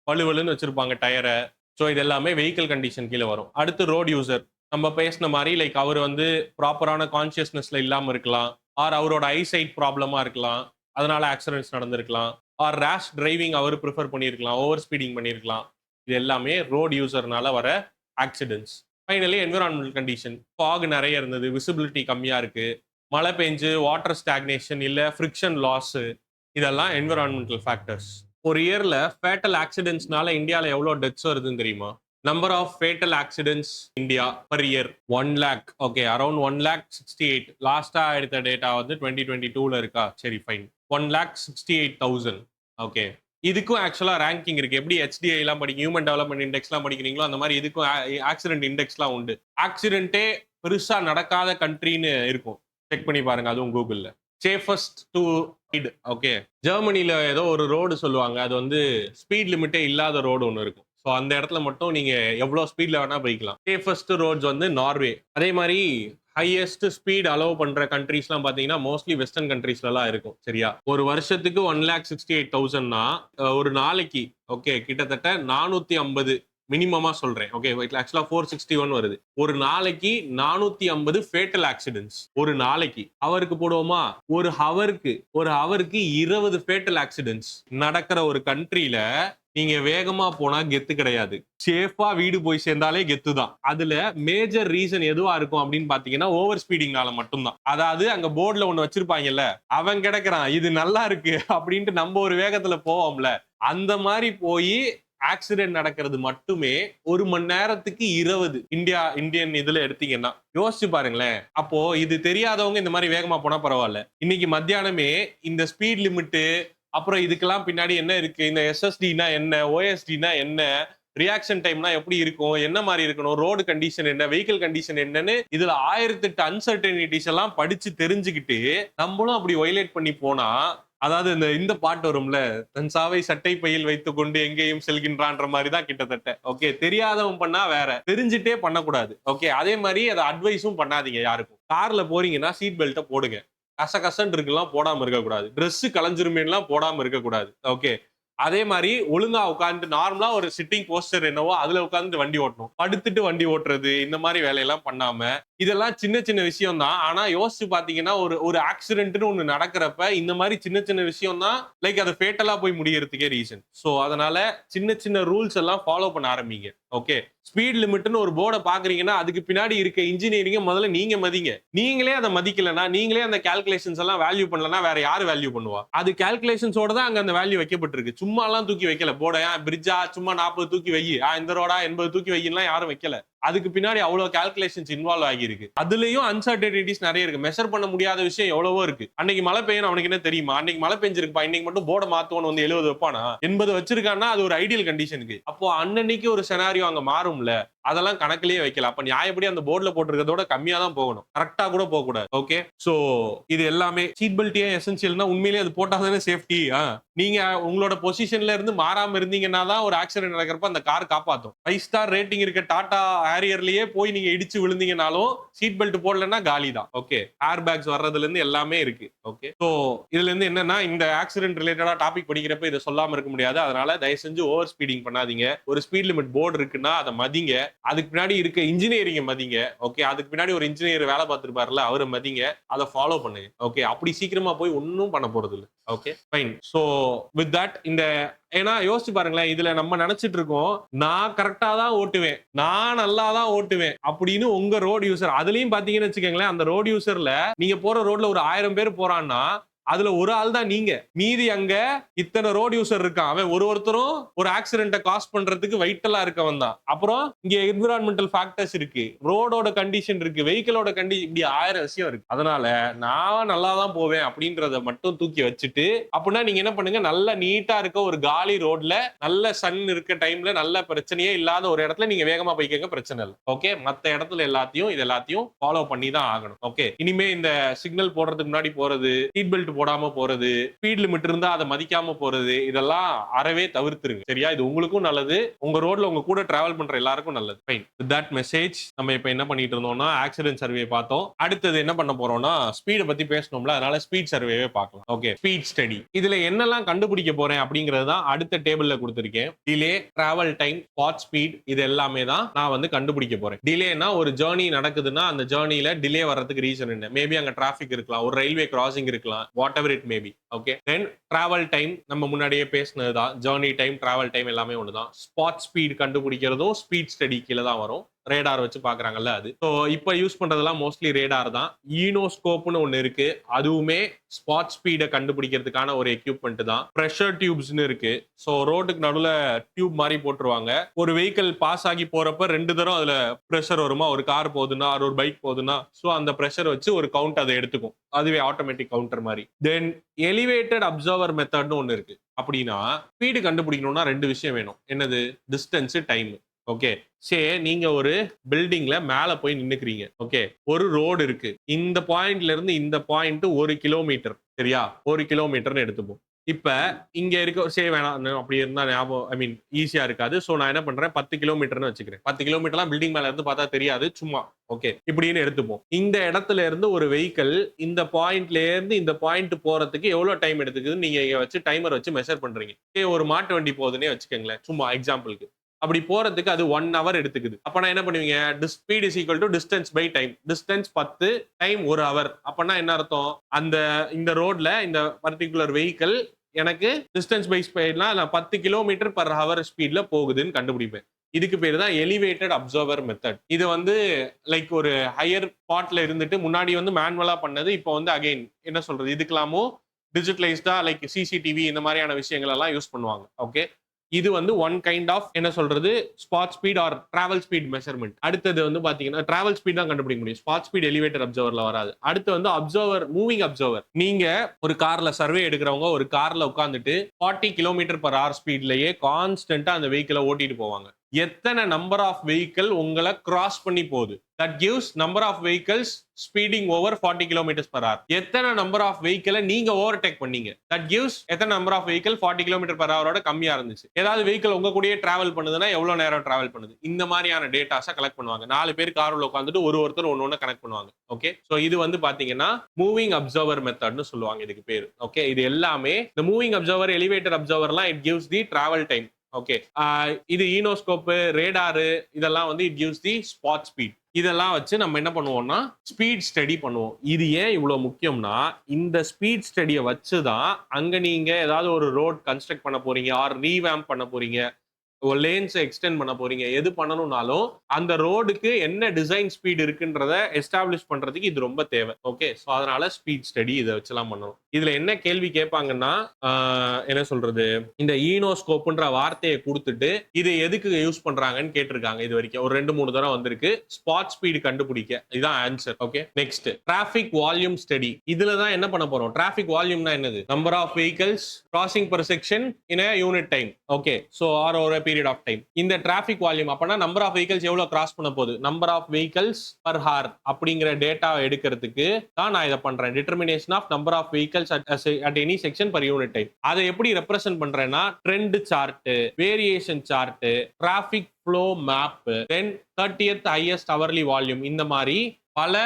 வலுவலுன்னு வச்சிருப்பாங்க டயரை. ஸோ இது எல்லாமே வெஹிக்கிள் கண்டிஷன் கீழே வரும். அடுத்து ரோட் யூசர், நம்ம பேசின மாதிரி லைக் அவர் வந்து ப்ராப்பரான கான்சியஸ்னஸ்ல இல்லாமல் இருக்கலாம், ஆர் அவரோட ஐசைட் ப்ராப்ளமா இருக்கலாம், அதனால ஆக்சிடென்ட்ஸ் நடந்திருக்கலாம், ஆர் ரேஷ் டிரைவிங் அவர் ப்ரிஃபர் பண்ணியிருக்கலாம், ஓவர் ஸ்பீடிங் பண்ணியிருக்கலாம். இது எல்லாமே ரோட் யூசர்னால வர accidents. Finally environmental condition, fog நிறைய இருந்தது, விசிபிலிட்டி கம்மியாக இருக்கு, மழை பெஞ்சு வாட்டர் ஸ்டாக்னேஷன் இல்லை ஃப்ரிக்ஷன் லாஸ், இதெல்லாம் என்விரான்மெண்டல் ஃபேக்டர்ஸ். ஒரு இயர்ல ஃபேட்டல் ஆக்சிடென்ட்ஸ்னால இந்தியாவில் எவ்வளோ டெத்ஸ் வருதுன்னு தெரியுமா? Number of fatal accidents India per year 1 lakh. Okay, around 1,68,000. லாஸ்டா எடுத்த டேட்டா வந்து 2022ல இருக்கா? சரி, ஃபைன். 1,68,000. ஓகே, இதுக்கும் ஆக்சுவலா ரேங்கிங் இருக்கு. எப்படி HDI எல்லாம் படிக்க, ஹியூமன் டெவலப்மெண்ட் இண்டெக்ஸ்லாம் படிக்கிறீங்களோ அந்த மாதிரி இதுக்கும் ஆக்சிடென்ட் இண்டெக்ஸ்லாம் உண்டு. ஆக்சிடென்ட்டே பெருசா நடக்காத கண்ட்ரின்னு இருக்கும். செக் பண்ணி பாருங்க, அதுவும் கூகுள்ல. Safest to speed. ஓகே, ஜெர்மனில ஏதோ ஒரு ரோடு சொல்லுவாங்க, அது வந்து ஸ்பீட் லிமிட்டே இல்லாத ரோடு ஒன்று இருக்கும். ஸோ அந்த இடத்துல மட்டும் நீங்க எவ்வளவு ஸ்பீட்ல வேணா போய்க்கலாம். சேஃபஸ்ட் ரோட்ஸ் வந்து நார்வே. அதே மாதிரி ஹையஸ்ட் ஸ்பீட் அலோவ் பண்ற கண்ட்ரீஸ்லாம் பாத்தீங்கன்னா மோஸ்ட்லி வெஸ்டர்ன் கண்ட்ரீஸ்லாம் இருக்கும். சரியா, ஒரு வருஷத்துக்கு 1,68,000னா ஒரு நாளைக்கு ஓகே கிட்டத்தட்ட 450 மினிமமா சொல்றேன். ஓகே, ஆக்சுவலா 461 வருது. ஒரு நாளைக்கு 450 ஃபேட்டல் ஆக்சிடென்ட்ஸ் ஒரு நாளைக்கு. அவருக்கு போடுவோமா, ஒரு ஹவருக்கு 20 ஃபேட்டல் ஆக்சிடென்ட்ஸ் நடக்கிற ஒரு கண்ட்ரில நீங்க வேகமா போனா கெத்து கிடையாது. சேஃபா வீடு போய் சேர்ந்தாலே கெத்து தான். அதுல மேஜர் ரீசன் எதுவா இருக்கும் அப்படின்னு பாத்தீங்கன்னா ஓவர் ஸ்பீடிங்னால மட்டும்தான். அதாவது அங்க போர்டுல ஒண்ணு வச்சிருப்பாங்கல்ல, அவன் கிடக்குறான் இது நல்லா இருக்கு அப்படின்ட்டு நம்ம ஒரு வேகத்துல போவோம்ல, அந்த மாதிரி போய் ஆக்சிடென்ட் நடக்கிறது மட்டுமே ஒரு மணி நேரத்துக்கு 20. இந்தியன் இதுல எடுத்தீங்கன்னா யோசிச்சு பாருங்களேன். அப்போ இது தெரியாதவங்க இந்த மாதிரி வேகமா போனா பரவாயில்ல. இன்னைக்கு மத்தியானமே இந்த ஸ்பீட் லிமிட், அப்புறம் இதுக்கெல்லாம் பின்னாடி என்ன இருக்கு, இந்த எஸ்எஸ்டினா என்ன, ஓஎஸ்டினா என்ன, ரியாக்ஷன் டைம்னா எப்படி இருக்கும், என்ன மாதிரி இருக்கணும், ரோடு கண்டிஷன் என்ன, வெஹிக்கிள் கண்டிஷன் என்னன்னு இதுல 1008 அன்சர்டனிட்டிஸ் எல்லாம் படிச்சு தெரிஞ்சுக்கிட்டு நம்மளும் அப்படி வயலேட் பண்ணி போனா, அதாவது இந்த பாட்டு வரும்ல, தன் சாவை சட்டை பையில் வைத்துக் கொண்டு எங்கேயும் செல்கின்றான்ற மாதிரி தான் கிட்டத்தட்ட. ஓகே, தெரியாதவன் பண்ணா வேற, தெரிஞ்சுட்டே பண்ணக்கூடாது. ஓகே, அதே மாதிரி அதை அட்வைஸும் பண்ணாதீங்க யாருக்கும். கார்ல போறீங்கன்னா சீட் பெல்ட்டை போடுங்க. கசகசன்னு இருக்கலாம் போடாம இருக்கக்கூடாது. ட்ரெஸ் கலைஞ்சிருமேலாம் போடாம இருக்கக்கூடாது. ஓகே, அதே மாதிரி ஒழுங்கா உட்காந்து நார்மலா ஒரு சிட்டிங் போஸ்டர் என்னவோ அதுல உட்காந்து வண்டி ஓட்டணும். படுத்துட்டு வண்டி ஓட்டுறது இந்த மாதிரி வேலையெல்லாம் பண்ணாம, இதெல்லாம் சின்ன சின்ன விஷயம் தான். ஆனா யோசிச்சு பாத்தீங்கன்னா ஒரு ஆக்சிடென்ட்னு ஒண்ணு நடக்கிறப்ப இந்த மாதிரி சின்ன சின்ன விஷயம் தான் லைக் அது ஃபேட்டலா போய் முடியறதுக்கே ரீசன். சோ அதனால சின்ன சின்ன ரூல்ஸ் எல்லாம் ஃபாலோ பண்ண ஆரம்பிங்க. ஓகே, ஸ்பீட் லிமிட்னு ஒரு போர்டை பாக்குறீங்கன்னா அதுக்கு பின்னாடி இருக்க இன்ஜினியரிங்க முதல்ல நீங்க மதிங்க. நீங்களே அதை மதிக்கலன்னா, நீங்களே அந்த கால்குலேஷன்ஸ் எல்லாம் வேல்யூ பண்ணலன்னா வேற யாரு வேல்யூ பண்ணுவா? அது கால்குலேஷன்ஸோட தான் அங்க அந்த வேல்யூ வைக்கப்பட்டிருக்கு. சும்மா எல்லாம் தூக்கி வைக்கல. போர்டை பிரிட்ஜா சும்மா 40 தூக்கி வை, இந்த ரோடா 80 தூக்கி வைலாம் யாரும் வைக்கல. அதுக்கு பின்னாடி அவ்வளவு கால்குலேஷன்ஸ் இன்வால்வ் ஆகியிருக்கு. அதுலயும் அன்சர்டனிட்டிஸ் நிறைய இருக்கு. மெஷர் பண்ண முடியாத விஷயம் எவ்வளவோ இருக்கு. அன்னைக்கு மழை பெய்யும் அவனுக்கு என்ன தெரியுமா? அன்னைக்கு மழை பெஞ்சிருப்பா, இன்னைக்கு மட்டும் போர்டை மாத்துவோன்னு வந்து 70 வைப்பானா? 80 வச்சிருக்கான்னா அது ஒரு ஐடியல் கண்டிஷனுக்கு. அப்போ அன்னன்னைக்கு ஒரு செனாரியோ அங்க மாறும்ல, அதெல்லாம் கணக்கிலேயே வைக்கல. அப்ப நியாயப்படி அந்த போர்டுல போட்டிருக்கிறதோட கம்மியா தான் போகணும், கரெக்டா கூட போக கூடாது. ஓகே, சோ இது எல்லாமே சீட் பெல்ட் ஏன் எசென்சியல்னா உண்மையிலேயே அது போட்டாதானே சேஃப்டி. நீங்க உங்களோட பொசிஷன்ல இருந்து மாறாம இருந்தீங்கன்னா தான் ஒரு ஆக்சிடென்ட் நடக்கிறப்ப அந்த கார் காப்பாத்தும். 5 ஸ்டார் ரேட்டிங் இருக்க டாடா ஹேரியர்லயே போய் நீங்க இடிச்சு விழுந்தீங்கனாலும் சீட் பெல்ட் போடலன்னா காலி தான். ஓகே, ஏர் பேக்ஸ் வர்றதுல இருந்து எல்லாமே இருக்கு. ஓகே, சோ இதுல இருந்து என்னன்னா, இந்த ஆக்சிடென்ட் ரிலேட்டடா டாபிக் படிக்கிறப்ப இதை சொல்லாம இருக்க முடியாது. அதனால தயவு செஞ்சு ஓவர் ஸ்பீடிங் பண்ணாதீங்க. ஒரு ஸ்பீட் லிமிட் போர்டு இருக்குன்னா அதை மதிங்க. அதுக்கு பின்னாடி இருக்க இன்ஜினியரிங் மதிங்க. ஓகே, அதுக்கு பின்னாடி ஒரு இன்ஜினியர் வேலை பார்த்திருப்பாருல, அவரை மதிங்க. அதை ஃபாலோ பண்ணுங்க. ஓகே, அப்படி சீக்கிரமா போய் ஒன்னும் பண்ண போறது இல்லை. Okay, fine. So with that ஏன்னா யோசிச்சு பாருங்களேன், இதுல நம்ம நினைச்சிட்டு இருக்கோம் நான் கரெக்டா தான் ஓட்டுவேன், நான் நல்லா தான் ஓட்டுவேன் அப்படின்னு. உங்க ரோடு யூசர் அதுலயும் பாத்தீங்கன்னு வச்சுக்கோங்களேன், அந்த ரோடு யூசர்ல நீங்க போற ரோட்ல ஒரு 1000 பேர் போறான்னா அதுல ஒரு ஆள் தான் நீங்க. மீதி அங்க இத்தனை ரோட் யூசர் இருக்கான். அவன் ஒருத்தரும் ஒரு ஆக்சிடென்ட்டை காஸ் பண்றதுக்கு வைட்டலா இருக்கவன் தான். அப்புறம் இங்க என்விரான்மெண்டல் ஃபேக்டர்ஸ் இருக்கு, ரோடோட கண்டிஷன் இருக்கு, வெஹிக்கிளோட கண்டிஷன், இப்படி 1000 விஷயம் இருக்கு. அதனால நான் நல்லா தான் போவேன் அப்படின்றத மட்டும் தூக்கி வச்சுட்டு, அப்படின்னா நீங்க என்ன பண்ணுங்க, நல்ல நீட்டா இருக்க ஒரு காலி ரோட்ல நல்ல சன் இருக்க டைம்ல நல்ல பிரச்சனையே இல்லாத ஒரு இடத்துல நீங்க வேகமா போய்க்கங்க, பிரச்சனை இல்லை. ஓகே, மத்த இடத்துல எல்லாத்தையும் ஃபாலோ பண்ணி தான் ஆகணும். ஓகே, இனிமே இந்த சிக்னல் போடுறதுக்கு முன்னாடி போறது, சீட் பெல்ட் போடாம போறது, ஸ்பீட் லிமிட் இருந்தா அதை மதிக்காம போறது, இதெல்லாம் அறவே தவிர்த்துருங்க. சரியா, இது உங்களுக்கும் நல்லது, உங்க ரோட்ல உங்க கூட டிராவல் பண்ற எல்லாருக்கும் நல்லது. ஃபைன். வித் தட் மெசேஜ் நம்ம இப்ப என்ன பண்ணிட்டு இருந்தோம்னா ஆக்சிடென்ட் சர்வே பார்த்தோம். அடுத்தது என்ன பண்ண போறோம்னா ஸ்பீட பத்தி பேசணும்ல, அதனால ஸ்பீட் சர்வேவே பார்க்கலாம். Okay, speed study. இதுல என்னெல்லாம் கண்டுபிடிக்க போறேன் அப்படிங்கிறது தான் அடுத்த டேபிள்ல கொடுத்திருக்கேன். Delay, travel time, spot speed, இது எல்லாமே தான் நான் வந்து கண்டுபிடிக்க போறேன். டிலேனா ஒரு ஜர்னி நடக்குதுன்னா அந்த ஜர்னில டிலே வர்றதுக்கு ரீசன் என்ன? மேபி அங்க டிராபிக் இருக்கலாம், ஒரு ரயில்வே கிராசிங் இருக்கலாம், whatever it may be. Okay, then travel time நம்ம முன்னாடியே பேசினதுதான். ஜர்னி டைம், டிராவல் டைம் எல்லாமே ஒண்ணுதான். ஸ்பாட் ஸ்பீட் கண்டுபிடிக்கிறதும் ஸ்பீட் ஸ்டடி கீழே தான் வரும். ரேடார் வச்சு பாக்குறாங்கல்ல அது. ஸோ இப்போ யூஸ் பண்றதெல்லாம் மோஸ்ட்லி ரேடார் தான். ஈனோஸ்கோப்னு ஒன்று இருக்கு, அதுவுமே ஸ்பாட் ஸ்பீடை கண்டுபிடிக்கிறதுக்கான ஒரு எக்யூப்மெண்ட் தான். ப்ரெஷர் டியூப்ஸ்னு இருக்கு. ஸோ ரோட்டுக்கு நடுவில் டியூப் மாதிரி போட்டுருவாங்க. ஒரு வெஹிக்கிள் பாஸ் ஆகி போறப்ப 2 தரம் அதுல ப்ரெஷர் வருமா, ஒரு கார் போகுதுன்னா ஒரு பைக் போகுதுன்னா, ஸோ அந்த ப்ரெஷர் வச்சு ஒரு கவுண்ட் அதை எடுத்துக்கும். அதுவே ஆட்டோமேட்டிக் கவுண்டர் மாதிரி. தென் எலிவேட்டட் அப்சர்வர் மெத்தட்னு ஒன்று இருக்கு. அப்படின்னா ஸ்பீடு கண்டுபிடிக்கணும்னா 2 விஷயம் வேணும். என்னது? Distance, time. ஓகே. நீங்க ஒரு பில்டிங்ல மேல போய் நின்னுக்கிறீங்க. ஓகே. ஒரு ரோடு இருக்கு. இந்த பாயிண்ட்ல இருந்து இந்த பாயிண்ட் 1 கிலோமீட்டர். சரியா? 1 கிலோமீட்டர்ன்னு எடுத்துப்போம். இப்ப இங்க இருக்க வேணாம். அப்படி இருந்தா ஞாபகம் ஈஸியா இருக்காது. நான் என்ன பண்றேன் 10 கிலோமீட்டர்ன்னு வச்சுக்கிறேன். 10 கிலோமீட்டர்லாம் பில்டிங் மேல இருந்து பார்த்தா தெரியாது. சும்மா. ஓகே. இப்படின்னு எடுத்துப்போம். இந்த இடத்துல இருந்து ஒரு வெஹிக்கிள் இந்த பாயிண்ட்ல இருந்து இந்த பாயிண்ட் போறதுக்கு எவ்வளவு டைம் எடுத்துக்குதுன்னு நீங்க இங்க வச்சு டைமர் வச்சு மெஷர் பண்றீங்க. ஒரு மாட்டு வண்டி போகுதுன்னே வச்சுக்கோங்களேன். சும்மா எக்ஸாம்பிளுக்கு. அப்படி போறதுக்கு அது 1 ஹவர் எடுத்துக்குது. அப்பனா என்ன பண்ணுவீங்க? Speed is equal to distance by time. Distance 10, time 1 hour. அப்பனா என்ன அர்த்தம்? இந்த ரோட்ல இந்த பர்ட்டிகுலர் வெஹிக்கிள் எனக்கு டிஸ்டன்ஸ் பை ஸ்பீட்னா நான் 10 கிலோமீட்டர் பர் ஹவர் ஸ்பீட்ல போகுதுன்னு கண்டுபிடிப்பேன். இதுக்கு பேர் தான் எலிவேட்டட் அப்சர்வர் மெத்தட். இது வந்து லைக் ஒரு ஹையர் பார்ட்ல இருந்துட்டு முன்னாடி வந்து மேனுவலா பண்ணது. இப்போ வந்து அகைன் என்ன சொல்றது, இதுக்கெல்லாமோ டிஜிட்டலைஸ்டா லைக் சிசிடிவி இந்த மாதிரியான விஷயங்கள் எல்லாம் யூஸ் பண்ணுவாங்க. ஓகே. இது வந்து ஒன் கைண்ட் ஆஃப் என்ன சொல்றது spot speed or travel speed measurement. அடுத்தது வந்து பாத்தீங்கன்னா டிராவல் ஸ்பீட் தான் கண்டுபிடிக்க முடியும். ஸ்பாட் ஸ்பீட் எலிவேட்டர் அப்சர்வர்ல வராது. அடுத்து வந்து அப்சர்வர், மூவிங் அப்சர்வர். நீங்க ஒரு கார்ல சர்வே எடுக்கிறவங்க ஒரு கார்ல உட்காந்துட்டு 40 கிலோமீட்டர் பர் ஹவர் ஸ்பீட்லயே கான்ஸ்டன்டா அந்த வெஹிக்கிளை ஓட்டிட்டு போவாங்க. எத்தனை நம்பர் ஆஃப் வெஹிக்கிள் உங்களை கிராஸ் பண்ணி போகுது? That gives number of vehicles speeding over 40 kilometre per hour. எத்தனை நம்பர் ஆஃப் வெஹிக்கிளை நீங்க ஓவர்டேக் பண்ணீங்க? தட் கிவ்ஸ் எத்தனை number of vehicle 40 kilometre per ஹவரோட கம்மியா இருந்துச்சு. ஏதாவது வெஹிக்கிள் உங்க கூடயே டிராவல் பண்ணுதுன்னா எவ்வளவு நேரம் டிராவல் பண்ணுது? இந்த மாதிரியான டேட்டாஸை கலெக்ட் பண்ணுவாங்க. 4 பேர் கார்ல உட்காந்துட்டு ஒருத்தர் ஒன்னு கனெக்ட் பண்ணுவாங்க. ஓகே. சோ இது வந்து பாத்தீங்கன்னா மூவிங் அப்சர்வர் மெத்தட்னு சொல்லுவாங்க இதுக்கு பேரு. ஓகே. இது எல்லாமே இந்த மூவிங் அப்சர்வர், எலிவேட்டர் அப்சர்வர்லாம் it gives the travel time. Okay. இது ஈனோஸ்கோப், ரேடாரு இதெல்லாம் வந்து it gives the spot speed. இதெல்லாம் வச்சு நம்ம என்ன பண்ணுவோம்னா ஸ்பீட் ஸ்டடி பண்ணுவோம். இது ஏன் இவ்வளவு முக்கியம்னா இந்த ஸ்பீட் ஸ்டடியை வச்சுதான் அங்க நீங்க ஏதாவது ஒரு ரோட் கன்ஸ்ட்ரக்ட் பண்ண போறீங்க ஆர் ரீவேம்ப் பண்ண போறீங்க, லேன்ஸை எக்ஸ்டெண்ட் பண்ண போறீங்க, எது பண்ணணும்னாலும் அந்த ரோடுக்கு என்ன டிசைன் ஸ்பீட் இருக்குன்றத எஸ்டாப்ளிஷ் பண்றதுக்கு இது ரொம்ப தேவை. ஓகே. ஸோ அதனால ஸ்பீட் ஸ்டடி இதை வச்சுலாம் பண்ணணும். இதுல என்ன கேள்வி கேட்பாங்கன்னா என்ன சொல்றது, இந்த ஈனோஸ்கோப்ன்ற வார்த்தையை கொடுத்துட்டு இது எதுக்கு யூஸ் பண்றாங்கன்னு கேட்டிருக்காங்க. இது வரைக்கும் ஒரு 2-3 தடவை வந்திருக்கு. ஸ்பாட் ஸ்பீடு கண்டுபிடிக்க. இதுதான் answer. Okay. Next traffic volume study. இதுல தான் என்ன பண்ண போறோம்? டிராபிக் வால்யூம்னா என்னது? Number of vehicles crossing per section in a unit time. Okay. So or ஒரு பீரியட் ஆஃப் டைம். இந்த டிராபிக் வால்யூம் அப்பனா நம்பர் ஆஃப் வெஹிக்கிள்ஸ் எவ்வளவு கிராஸ் பண்ண போகுது, number of vehicles per hour அப்படிங்கிற டேட்டா எடுக்கிறதுக்கு தான் நான் இதை பண்றேன். Determination of number of vehicles at any section per unit time. அதை எப்படி ரெப்ரசென்ட் பண்றேன்னா trend chart, variation chart, traffic flow map, then 30th highest hourly volume, இந்த மாதிரி பல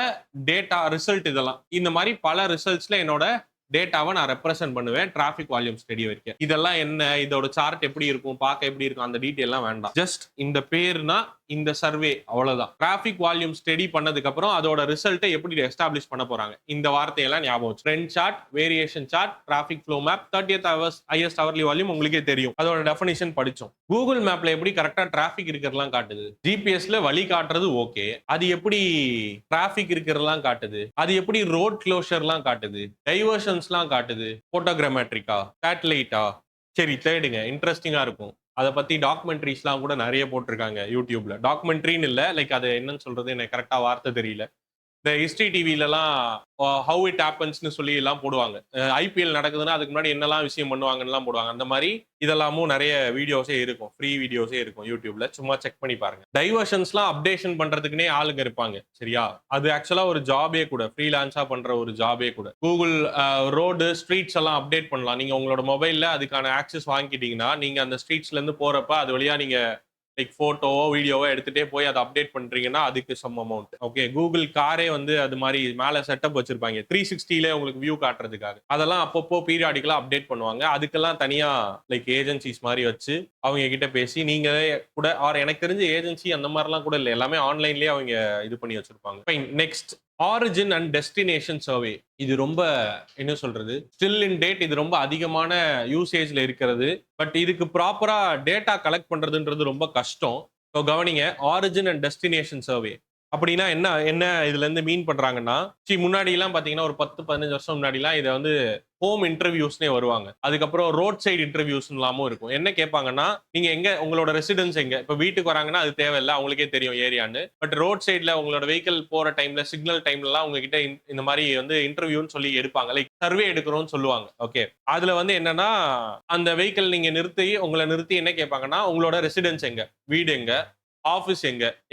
டேட்டா ரிசல்ட், இதெல்லாம் இந்த மாதிரி பல ரிசல்ட்ஸ்ல என்னோட டேட்டாவை நான் ரெப்ரசென்ட் பண்ணுவேன் டிராபிக் வால்யூம் ஸ்டடி வரைக்கும். இதெல்லாம் என்ன, இதோட சார்ட் எப்படி இருக்கும், பார்க்க எப்படி இருக்கும், அந்த டீடைல்லாம் வேண்டாம். ஜஸ்ட் இந்த பேர்னா இந்த சர்வே, அவ்வளவுதான். டிராபிக் வால்யூம் ஸ்டடி பண்ணதுக்கு அப்புறம் அதோட ரிசல்ட்டை எப்படி எஸ்டாப்ளிஷ் பண்ண போறாங்க, இந்த வார்த்தையெல்லாம் ஞாபகம். Trend chart, variation chart, traffic flow map, 30th highest hourly volume உங்களுக்கே தெரியும். அதோட டெஃபினிஷன் படிச்சோம். கூகுள் மேப்ல எப்படி கரெக்டா டிராபிக் இருக்கிறதெல்லாம் காட்டுது, ஜிபிஎஸ்ல வழி காட்டுறது ஓகே, அது எப்படி டிராபிக் இருக்கிறதெல்லாம் காட்டுது, அது எப்படி ரோட் க்ளோஷர்லாம் காட்டுது, டைவர்ஷன்ஸ்லாம் காட்டுது, போட்டோகிராமெட்ரிக்கா, சேட்டலைட்டா? சரி, தேடுங்க, இன்ட்ரெஸ்டிங்கா இருக்கும். அதை பத்தி டாக்குமெண்ட்ரிஸ்லாம் கூட நிறைய போட்டிருக்காங்க யூடியூப்ல. டாக்குமெண்ட்ரின்னு இல்ல, லைக் அது என்னன்னு சொல்றது எனக்கு கரெக்டா வார்த்தை தெரியல. இந்த ஹிஸ்டரி டிவிலலாம் ஹவு இட் ஹேப்பன்ஸ்னு சொல்லி எல்லாம் போடுவாங்க. ஐபிஎல் நடக்குதுன்னா அதுக்கு முன்னாடி என்னெல்லாம் விஷயம் பண்ணுவாங்கன்னு போடுவாங்க. அந்த மாதிரி இதெல்லாமும் நிறைய வீடியோஸே இருக்கும், ஃப்ரீ வீடியோஸே இருக்கும் யூடியூப்ல. சும்மா செக் பண்ணி பாருங்க. டைவர்ஷன்ஸ்லாம் அப்டேஷன் பண்றதுக்குன்னே ஆளுங்க இருப்பாங்க. சரியா? அது ஆக்சுவலா ஒரு ஜாபே கூட, ஃப்ரீலான்ஸா பண்ற ஒரு ஜாபே கூட. கூகுள் ரோடு, ஸ்ட்ரீட்ஸ் எல்லாம் அப்டேட் பண்ணலாம். நீங்க உங்களோட மொபைல்ல அதுக்கான ஆக்சஸ் வாங்கிட்டீங்கன்னா நீங்க அந்த ஸ்ட்ரீட்ஸ்ல இருந்து போறப்ப அது வழியா நீங்க லைக் போட்டோவோ வீடியோவோ எடுத்துட்டே போய் அதை அப்டேட் பண்றீங்கன்னா அதுக்கு சம் அமௌண்ட். ஓகே. கூகுள் காரே வந்து அது மாதிரி மேல செட்டப் வச்சிருப்பாங்க 360ல உங்களுக்கு வியூ காட்டுறதுக்காக. அதெல்லாம் அப்பப்போ பீரியாடிக்கலா அப்டேட் பண்ணுவாங்க. அதுக்கெல்லாம் தனியா லைக் ஏஜென்சிஸ் மாதிரி வச்சு அவங்க கிட்ட பேசி நீங்களே கூட, ஆர் எனக்கு தெரிஞ்ச ஏஜென்சி அந்த மாதிரிலாம் கூட இல்லை, எல்லாமே ஆன்லைன்லயே அவங்க இது பண்ணி வச்சிருப்பாங்க. Next origin and destination survey. இது ரொம்ப என்ன சொல்றது ஸ்டில் இன் டேட், இது ரொம்ப அதிகமான யூசேஜ்ல இருக்கிறது. பட் இதுக்கு ப்ராப்பரா டேட்டா கலெக்ட் பண்றதுன்றது ரொம்ப கஷ்டம். ஸோ கவனிங்க, ஆரிஜின் அண்ட் டெஸ்டினேஷன் சர்வே அப்படின்னா என்ன என்ன இதுல இருந்து மீன் பண்றாங்கன்னா, முன்னாடி எல்லாம் பாத்தீங்கன்னா ஒரு 10-15 வருஷம் முன்னாடி எல்லாம் இதை வந்து ஹோம் இன்டர்வியூஸ்னே வருவாங்க. அதுக்கப்புறம் ரோட் சைடு இன்டர்வியூஸ்லாமும் இருக்கும். என்ன கேட்பாங்கன்னா, நீங்க எங்க, உங்களோட ரெசிடென்ஸ் எங்க, இப்ப வீட்டுக்கு வராங்கன்னா அது தேவையில்லை, அவங்களுக்கே தெரியும் ஏரியான்னு. பட் ரோட் சைட்ல உங்களோட வெஹிக்கிள் போற டைம்ல, சிக்னல் டைம்ல எல்லாம் உங்ககிட்ட இந்த மாதிரி வந்து இன்டர்வியூன்னு சொல்லி எடுப்பாங்க, லைக் சர்வே எடுக்கிறோம்னு சொல்லுவாங்க. ஓகே. அதுல வந்து என்னன்னா, அந்த வெஹிக்கிள் நீங்க உங்களை நிறுத்தி என்ன கேட்பாங்கன்னா, உங்களோட ரெசிடென்ஸ் எங்க, வீடு எங்க, ஆஃபீஸ்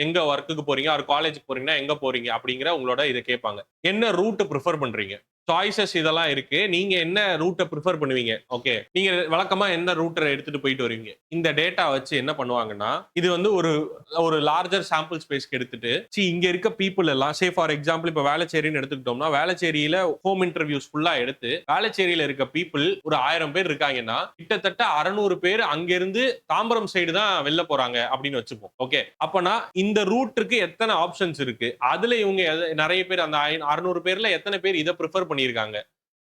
எங்க ஒர்க்குக்கு போறீங்க, ஒரு காலேஜுக்கு போறீங்கன்னா எங்க போறீங்க அப்படிங்கிற உங்களோட இதை கேட்பாங்க. என்ன ரூட் ப்ரிஃபர் பண்றீங்க, சாய்ஸஸ் இதெல்லாம் இருக்கு. நீங்க என்ன ரூட்டை ப்ரிஃபர் பண்ணுவீங்க? ஓகே, நீங்க வழக்கமா என்ன ரூட்டை எடுத்துட்டு போயிட்டு வருவீங்க? இந்த டேட்டா வச்சு என்ன பண்ணுவாங்கன்னா, இது வந்து ஒரு லார்ஜர் சாம்பிள் ஸ்பேஸ்க்கு எடுத்துட்டு இங்க இருக்க பீப்புள் எல்லாம் சே ஃபார் எக்ஸாம்பிள் இப்ப வேளச்சேரின்னு எடுத்துக்கிட்டோம்னா, வேளச்சேரியில ஹோம் இன்டர்வியூஸ் ஃபுல்லா எடுத்து வேளச்சேரியில இருக்க பீப்புள் ஒரு 1000 பேர் இருக்காங்கன்னா கிட்டத்தட்ட 600 பேர் அங்கிருந்து தாம்பரம் சைடு தான் வெளில போறாங்க அப்படின்னு வச்சுப்போம். ஓகே, அப்பனா இந்த ரூட்டுக்கு எத்தனை ஆப்ஷன்ஸ் இருக்கு, அதுல இவங்க நிறைய பேர் அந்த 600 பேர்ல எத்தனை பேர் இதை ப்ரிஃபர் பண்ணியிருக்காங்க.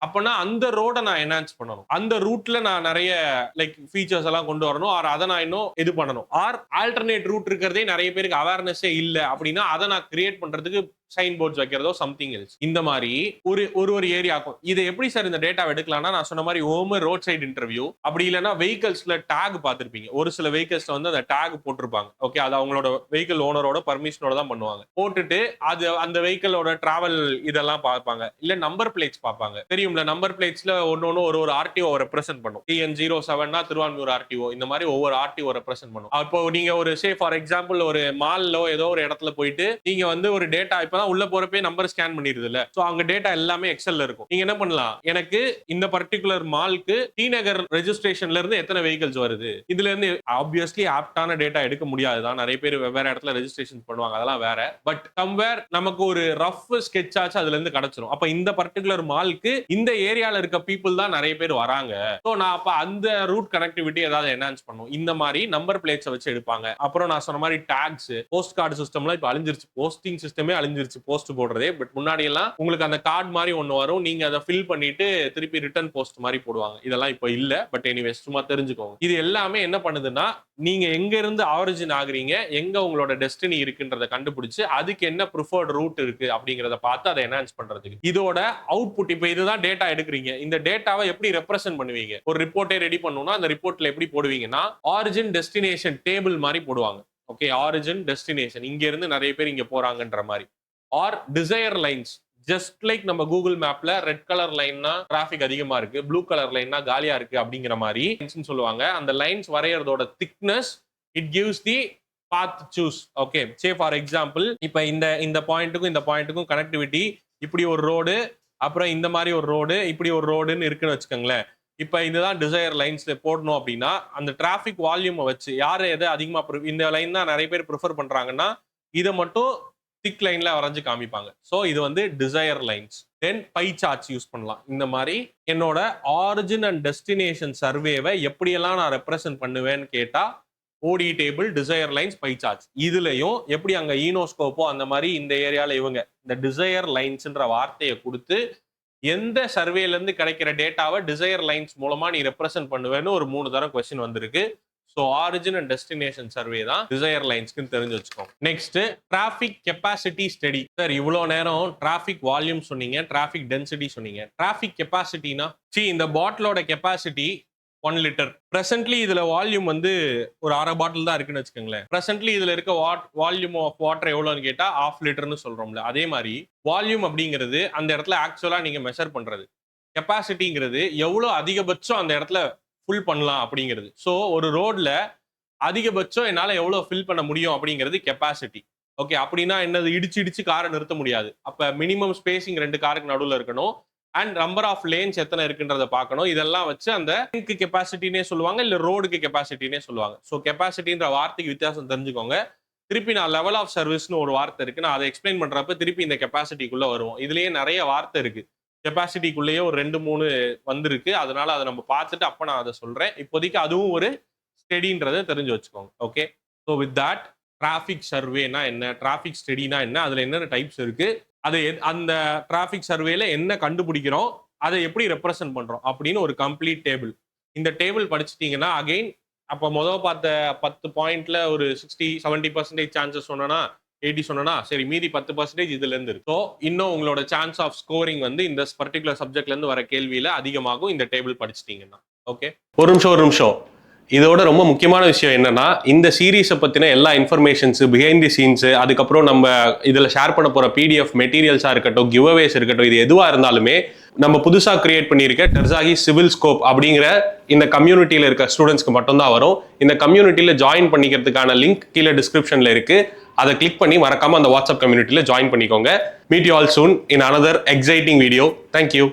அப்பனா அந்த ரோட நான் என்ஹான்ஸ் பண்ணணும், அந்த ரூட்ல நான் நிறைய லைக் ஃபீச்சர்ஸ் எல்லாம் கொண்டு வரணும், ஆர் அதை நான் இன்னும் இது பண்ணணும். ஆர் ஆல்டர்னேட் ரூட் இருக்கிறதே நிறைய பேருக்கு அவேர்னஸே இல்லை அப்படின்னா அதை நான் கிரியேட் பண்றதுக்கு சைன் போர்ட்ஸ் வைக்கிறதோ சம்திங் எல்ஸ். இந்த மாதிரி ஒரு ஏரியாக்கும் இதை எப்படி சார் இந்த டேட்டா எடுக்கலாம்னா, நான் சொன்ன மாதிரி ரோட் சைடு இன்டர்வியூ, அப்படி இல்லைன்னா வெஹிக்கல்ஸ்ல டேக் பார்த்திருப்பீங்க. ஒரு சில வெஹிக்கல்ஸ்ல வந்து அந்த டேக் போட்டிருப்பாங்க. ஓகே, அது அவங்களோட வெஹிக்கல் ஓனரோட பர்மிஷனோட தான் பண்ணுவாங்க. போட்டுட்டு அது அந்த வெஹிக்கலோட டிராவல் இதெல்லாம் பார்ப்பாங்க. இல்ல நம்பர் பிளேட்ஸ் பார்ப்பாங்க. தெரியும்ல, நம்பர் பிளேட்ஸ்ல ஒன்னொன்னு ஒரு ஆர்டிஓ ரெப்ரசென்ட் பண்ணும். TN07 திருவான்மியூர் ஆர்டிஓ, இந்த மாதிரி ஒவ்வொரு ஆர்டிஓ ரெப்ரசென்ட் பண்ணும். அப்போ நீங்க ஒரு சே ஃபார் எக்ஸாம்பிள் ஒரு மால்லோ ஏதோ ஒரு இடத்துல போயிட்டு நீங்க வந்து ஒரு டேட்டா இப்பதான் உள்ள போறப்பே நம்பர் ஸ்கேன் பண்ணிருது இல்ல, சோ அங்க டேட்டா எல்லாமே எக்ஸல்ல இருக்கும். நீங்க என்ன பண்ணலாம், எனக்கு இந்த பர்டிகுலர் மால்க்கு டி நகர் ரெஜிஸ்ட்ரேஷன்ல இருந்து எத்தனை வெஹிக்கிள்ஸ் வருது, இதுல இருந்து ஆப்வியஸ்லி ஆப்டான டேட்டா எடுக்க முடியாதுதான், நிறைய பேர் வெவ்வேறு இடத்துல ரெஜிஸ்ட்ரேஷன் பண்ணுவாங்க, அதெல்லாம் வேற. பட் சம்வேர் நமக்கு ஒரு ரஃப் ஸ்கெட்ச் ஆச்சு அதுல இருந்து கிடைச்சிரும். அப்ப இந்த பர்டிகுலர் மால்க்கு இந்த ஏரியால இருக்க பீப்புள் தான் நிறைய பேர் வராங்க, சோ நான் அப்ப அந்த ரூட் கனெக்டிவிட்டி ஏதாவது என்ஹான்ஸ் பண்ணும். இந்த மாதிரி நம்பர் பிளேட்ஸ் வச்சு எடுப்பாங்க. அப்புறம் நான் சொன்ன மாதிரி டாக்ஸ், போஸ்ட் கார்டு சிஸ்டம்லாம் இப்ப அழிஞ்சிருச்சு, போஸ்டிங் சிஸ்டமே அழிஞ்சிருச்சு போஸ்ட் போடுறதே. பட் முன்னாடி எல்லாம் உங்களுக்கு அந்த கார்டு மாதிரி ஒன்னு வரும், நீங்க அதை ஃபில் பண்ணிட்டு திருப்பி ரிட்டர்ன் போஸ்ட் மாதிரி போடுவாங்க. இதெல்லாம் இப்ப இல்ல. பட் எனிவேஸ் சும்மா தெரிஞ்சுக்கோங்க. இது எல்லாமே என்ன பண்ணுதுன்னா, நீங்க எங்க இருந்து ஆரிஜின் ஆகுறீங்க, எங்க உங்களோட டெஸ்டினி இருக்குன்றத கண்டுபிடிச்சு அதுக்கு என்ன ப்ரிஃபர்ட் ரூட் இருக்கு அப்படிங்கறத பார்த்து அதை என்ஹான்ஸ் பண்றதுக்கு இதோட அவுட்புட். இப்ப இதுதான் டேட்டா எடுக்கிறீங்க, இந்த டேட்டாவை எப்படி ரெப்ரசென்ட் பண்ணுவீங்க? ஒரு ரிப்போர்ட்டே ரெடி பண்ணணும்னா அந்த ரிப்போர்ட்ல எப்படி போடுவீங்கன்னா, ஆரிஜின் டெஸ்டினேஷன் டேபிள் மாதிரி போடுவாங்க. ஓகே, ஆரிஜின் டெஸ்டினேஷன், இங்க இருந்து நிறைய பேர் இங்க போறாங்கன்ற மாதிரி. Or desire lines, just like நம்ம கூகுள் மேப்ல ரெட் கலர் லைன்னா டிராபிக் அதிகமா இருக்கு, ப்ளூ கலர் லைன்னா காலியா இருக்கு அப்படிங்கிற மாதிரி சொல்லுவாங்க. அந்த லைன்ஸ் வரையறதோட thickness it gives the path choose. Okay, say for example இப்ப இந்த பாயிண்ட்டுக்கும் இந்த பாயிண்ட்டுக்கும் கனெக்டிவிட்டி இப்படி ஒரு ரோடு, அப்புறம் இந்த மாதிரி ஒரு ரோடு, இப்படி ஒரு ரோடுன்னு இருக்குன்னு வச்சுக்கோங்களேன். இப்ப இதுதான் டிசையர் லைன்ஸ்ல போடணும் அப்படின்னா அந்த டிராபிக் வால்யூமை வச்சு யாரு எதை அதிகமா இந்த லைன் தான் நிறைய பேர் ப்ரிஃபர் பண்றாங்கன்னா இதை மட்டும் திக் லைன்ல வரைஞ்சு காமிப்பாங்க. சோ இது வந்து desire lines. Then pie charts use பண்ணலாம். இந்த மாதிரி என்னோட ஆரிஜின் அண்ட் டெஸ்டினேஷன் சர்வேவை எப்படியெல்லாம் நான் ரெப்ரசென்ட் பண்ணுவேன்னு கேட்டா OD table, desire lines, pie charts. இதுலயும் எப்படி அங்க ஈனோஸ்கோப்போ அந்த மாதிரி இந்த ஏரியால இவங்க இந்த டிசையர் லைன்ஸ்ன்ற வார்த்தையை கொடுத்து எந்த சர்வேல இருந்து கிடைக்கிற டேட்டாவை டிசையர் லைன்ஸ் மூலமா நீ ரெப்ரசென்ட் பண்ணுவேன்னு ஒரு 3 தரம் கொஸ்டின் வந்திருக்கு. So origin and destination survey தான் டிசையர் லைன்ஸ்க்கு தெரிஞ்சு வச்சுக்கோங்க. Next traffic capacity study. Sir இவ்வளோ நேரம் டிராஃபிக் வால்யூம் சொன்னீங்க, டிராஃபிக் டென்சிட்டி சொன்னீங்க. டிராஃபிக் கெப்பாசிட்டினா இந்த பாட்டிலோட கெப்பாசிட்டி 1 லிட்டர். பிரசன்ட்லி இதுல வால்யூம் வந்து ஒரு 1/2 பாட்டில் தான் இருக்குன்னு வச்சுக்கோங்களேன். பிரசன்ட்லி இதுல இருக்க வால்யூம் ஆஃப் வாட்டர் எவ்வளோன்னு கேட்டா 1/2 லிட்டர்னு சொல்றோம்ல. அதே மாதிரி வால்யூம் அப்படிங்கிறது அந்த இடத்துல ஆக்சுவலா நீங்க மெஷர் பண்றது. கெப்பாசிட்டிங்கிறது எவ்வளோ அதிகபட்சம் அந்த இடத்துல ஃபுல் பண்ணலாம் அப்படிங்கிறது. ஸோ ஒரு ரோட்ல அதிகபட்சம் என்னால் எவ்வளோ ஃபில் பண்ண முடியும் அப்படிங்கிறது கெப்பாசிட்டி. ஓகே, அப்படின்னா என்னது, இடிச்சு காரை நிறுத்த முடியாது. அப்போ மினிமம் ஸ்பேசிங் 2 காருக்கு நடுவில் இருக்கணும். அண்ட் நம்பர் ஆஃப் லேன்ஸ் எத்தனை இருக்குன்றதை பார்க்கணும். இதெல்லாம் வச்சு அந்த லேனுக்கு கெப்பாசிட்டினே சொல்லுவாங்க, இல்லை ரோடுக்கு கெப்பாசிட்டினே சொல்லுவாங்க. ஸோ கெப்பாசிட்டின்ற வார்த்தைக்கு வித்தியாசம் தெரிஞ்சுக்கோங்க. திருப்பி நான் லெவல் ஆஃப் சர்வீஸ்னு ஒரு வார்த்தை இருக்கு, நான் அதை எக்ஸ்பிளைன் பண்றப்ப திருப்பி இந்த கெப்பாசிட்டிக்குள்ள வருவோம். இதுலயே நிறைய வார்த்தை இருக்கு. கெப்பாசிட்டிக்குள்ளேயே ஒரு 2-3 வந்திருக்கு. அதனால அதை நம்ம பார்த்துட்டு அப்ப நான் அதை சொல்றேன். இப்போதைக்கு அதுவும் ஒரு ஸ்டடின்றதை தெரிஞ்சு வச்சுக்கோங்க. Okay, so with that traffic சர்வேனா என்ன, டிராஃபிக் ஸ்டடினா என்ன, அதுல என்னென்ன டைப்ஸ் இருக்கு, அதை அந்த டிராஃபிக் சர்வேல என்ன கண்டுபிடிக்கிறோம், அதை எப்படி ரெப்ரசென்ட் பண்றோம் அப்படின்னு ஒரு கம்ப்ளீட் டேபிள். இந்த டேபிள் படிச்சிட்டீங்கன்னா அகைன் அப்போ பார்த்த 10 பாயிண்ட்ல ஒரு 60-70% சான்சஸ் சொன்னா 80 சொன்னா சரி, மீதி 10% இதுல இருந்து இருக்கு. ஸோ இன்னும் உங்களோட சான்ஸ் ஆஃப் ஸ்கோரிங் வந்து இந்த பர்டிகுலர் சப்ஜெக்ட்ல இருந்து வர கேள்வியில அதிகமாகும் இந்த டேபிள் படிச்சிட்டீங்கன்னா. ஓகே, ஒரு நிமிஷம். இதோட ரொம்ப முக்கியமான விஷயம் என்னன்னா, இந்த சீரீஸை பத்தின எல்லா இன்ஃபர்மேஷன்ஸ், பிஹைண்ட் தி சீன்ஸ், அதுக்கப்புறம் நம்ம இதுல ஷேர் பண்ண போற PDF மெட்டீரியல்ஸா இருக்கட்டும், கிவ் அவேஸ் இருக்கட்டும், இது எதுவா இருந்தாலுமே நம்ம புதுசா கிரியேட் பண்ணியிருக்க டெர்சாகி சிவில் ஸ்கோப் அப்படிங்கிற இந்த கம்யூனிட்டியில இருக்க ஸ்டூடெண்ட்ஸ்க்கு மட்டும்தான் வரும். இந்த கம்யூனிட்டியில ஜாயின் பண்ணிக்கிறதுக்கான லிங்க் கீழே டிஸ்கிரிப்ஷன்ல இருக்கு. அதை கிளிக் பண்ணி மறக்காம அந்த வாட்ஸ்அப் கம்யூனிட்டியில ஜாயின் பண்ணிக்கோங்க. Meet you all soon in another exciting video. Thank you.